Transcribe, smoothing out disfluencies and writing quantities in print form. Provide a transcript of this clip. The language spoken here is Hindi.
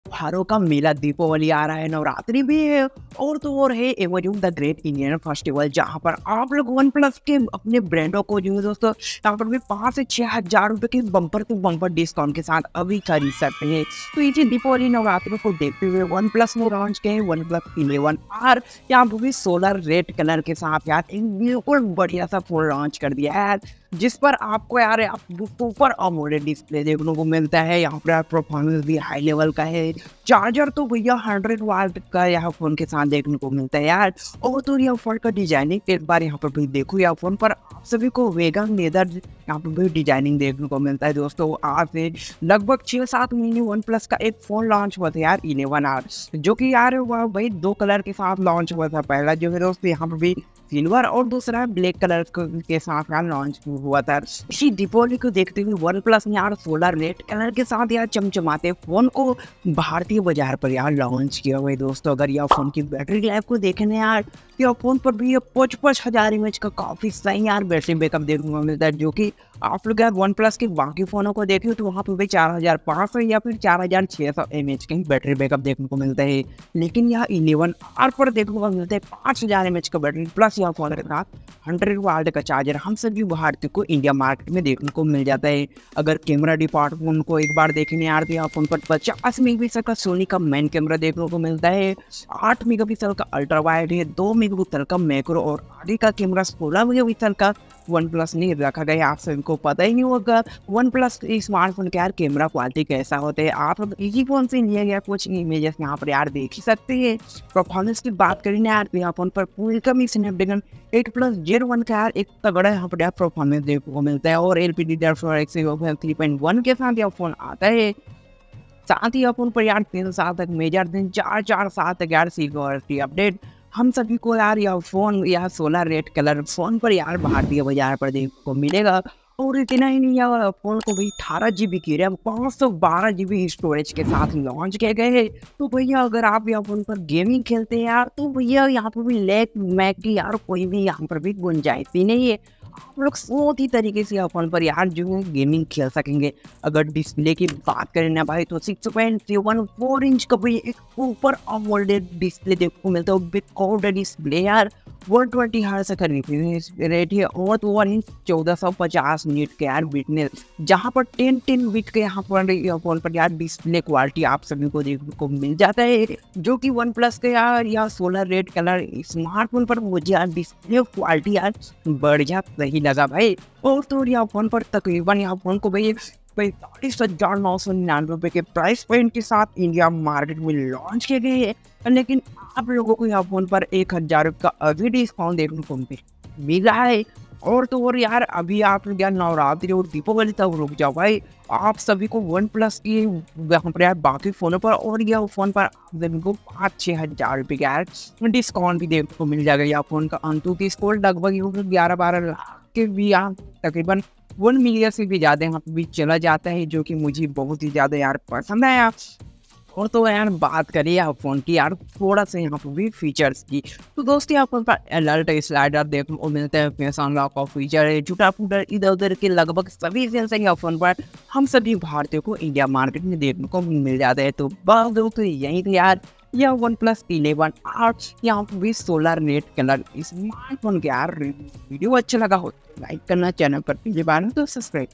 त्योहारों का मेला दीपावली आ रहा है, नवरात्रि भी है और तो और है एवरयूम द ग्रेट इंडियन फेस्टिवल, जहाँ पर आप लोग वन प्लस के अपने ब्रांडों को जो है दोस्तों यहाँ पर भी 5 से 6 हज़ार रुपए के बम्पर टू बम्पर डिस्काउंट के साथ अभी खरीद सकते हैं। तो ये दीपावली नवरात्रि को देखते हुए वन प्लस ने लॉन्च किया है वन प्लस 11R। यहाँ पर भी सोलर रेड कलर के साथ यार एक बिल्कुल बढ़िया सा फोन लॉन्च कर दिया है, जिस पर आपको यार आप सुपर अमोलेड डिस्प्ले देखने को मिलता है। यहाँ पर परफॉर्मेंस भी हाई लेवल का है। चार्जर तो भैया 100 वाट का यहाँ फोन के साथ देखने को मिलता है यार। और तो यह फोन का डिजाइनिंग एक बार यहाँ पर भी देखो, यह फोन पर आप सभी को वेगन लेदर यहाँ पर भी डिजाइनिंग देखने को मिलता है। दोस्तों आज से लगभग 6-7 महीने वन प्लस का एक फोन लॉन्च हुआ था यार 11R, जो कि यार वह भाई 2 कलर के साथ लॉन्च हुआ था। पहला जो है दोस्तों यहाँ पर भी सिल्वर और दूसरा ब्लैक कलर के साथ यार लॉन्च हुआ था। इसी दीपावली को देखते हुए वन प्लस ने यार सोलर रेड कलर के साथ यार चमचमाते फोन को भारतीय बाजार पर यार लॉन्च किया हुआ है। दोस्तों अगर यह फोन की बैटरी लाइफ को देखें यार, यह फोन पर भी 55,000 mAh का काफी सही यार बैटरी बैकअप देखने को मिलता है, जो कि आप लोग यार वन प्लस के बाकी फोनों को देखें तो वहाँ पर भी 4,500 या फिर 4,600 mAh का बैटरी बैकअप देखने को मिलता है। लेकिन यह 11R पर देखने को मिलता है 5,000 mAh का बैटरी प्लस यह फोन के साथ 100 वाट का चार्जर हम सभी भारतीय को इंडिया मार्केट में देखने को मिल जाता है। अगर कैमरा डिपार्टमेंट को एक बार देखने यार तो यह फोन पर 50 मेगापिक्सल का सोनी का मेन कैमरा देखने को मिलता है, 8 मेगापिक्सल का अल्ट्रा वाइड है, 2 मेगापिक्सल का मैक्रो और आगे का कैमरा 16 मेगापिक्सल का वन प्लस ने रखा गया। आप सभी को पता ही नहीं होगा वन प्लस स्मार्टफोन का यार कैमरा क्वालिटी कैसा होता है। आप इसी फोन से लिया गया कुछ इमेजेस यहाँ पर यार देख ही सकते हैं। परफॉर्मेंस की बात करें ना यार तो यहाँ फोन पर पूरी कमी स्नैपड्रैगन 8+Gen 1 का यार एक तगड़ा यहाँ पर यार परफॉर्मेंस देखने को मिलता है और LPDDR4X 3.1 के साथ यह फोन आता है। साथ ही अपन पर यार 3 साल तक मेजर दिन 4 साल तक यार सिक्योरिटी अपडेट हम सभी को यार यह फोन यह सोलर रेड कलर फोन पर यार भारतीय बाजार पर देखने को मिलेगा। और इतना ही नहीं यार फोन को भाई 18 GB की रैम 512 GB स्टोरेज के साथ लॉन्च किए गए हैं। तो भैया अगर आप यहाँ फोन पर गेमिंग खेलते हैं यार तो भैया यहाँ पर भी लैग मैग की यार कोई भी यहाँ पर भी गुंजाइश ही नहीं है। आप लोग बहुत ही तरीके से फोन पर यार जो है गेमिंग खेल सकेंगे। अगर डिस्प्ले की बात करें ना भाई तो 6.74 इंच का भाई एक ऊपर अमोलेड डिस्प्ले देखने को मिलता है। बिग कर्व्ड डिस्प्ले यार 120 हर्ट्ज का रिफ्रेश रेट है और तो और 1450 निट के यार ब्राइटनेस, जहाँ पर 10 बिट के यहाँ पर फोन पर यार डिस्प्ले क्वालिटी आप सभी को देखने को मिल जाता है, जो कि वन प्लस के यार या सोलर रेड कलर स्मार्टफोन पर मुझे यार डिस्प्ले क्वालिटी यार बढ़िया सही लगा भाई। और तो यह फोन पर तकरीबन यह फोन को भाई 45,999 के प्राइस पॉइंट के साथ इंडिया मार्केट में लॉन्च किए गए हैं। लेकिन आप लोगों को यह फोन पर 1,000 रुपये का अभी डिस्काउंट देखने को मिल रहा है। और तो और यार अभी आप यार नवरात्रि और दीपावली तक रुक जाओ भाई, आप सभी को वन प्लस की यहाँ पर यार बाकी फ़ोनों पर और यह फ़ोन पर आप सभी को 5-6 हज़ार रुपये का यार डिस्काउंट भी देखने को मिल जाएगा। यह फ़ोन का अंतु की स्कोर लगभग 11-12 लाख के भी यहाँ तकरीबन 1 मिलियन से भी ज़्यादा यहाँ पर भी चला जाता है, जो कि मुझे बहुत ही ज़्यादा यार पसंद आया। और तो यार बात करिए आप फ़ोन की यार थोड़ा सा यहाँ पर भी फीचर्स की, तो दोस्तों यहाँ पर अलर्ट स्लाइडर देखने को मिलता है, फैशन लॉक का फीचर है, झूठा फूटर इधर उधर के लगभग सभी सेंसर या फोन पर हम सभी भारतीयों को इंडिया मार्केट में देखने को मिल जाता है। तो बस दोस्तों यही थे यार यह OnePlus 11R यहाँ पर भी सोलर रेड कलर स्मार्टफोन के यार वीडियो अच्छा लगा हो लाइक करना, चैनल पर पहली बार तो सब्सक्राइब।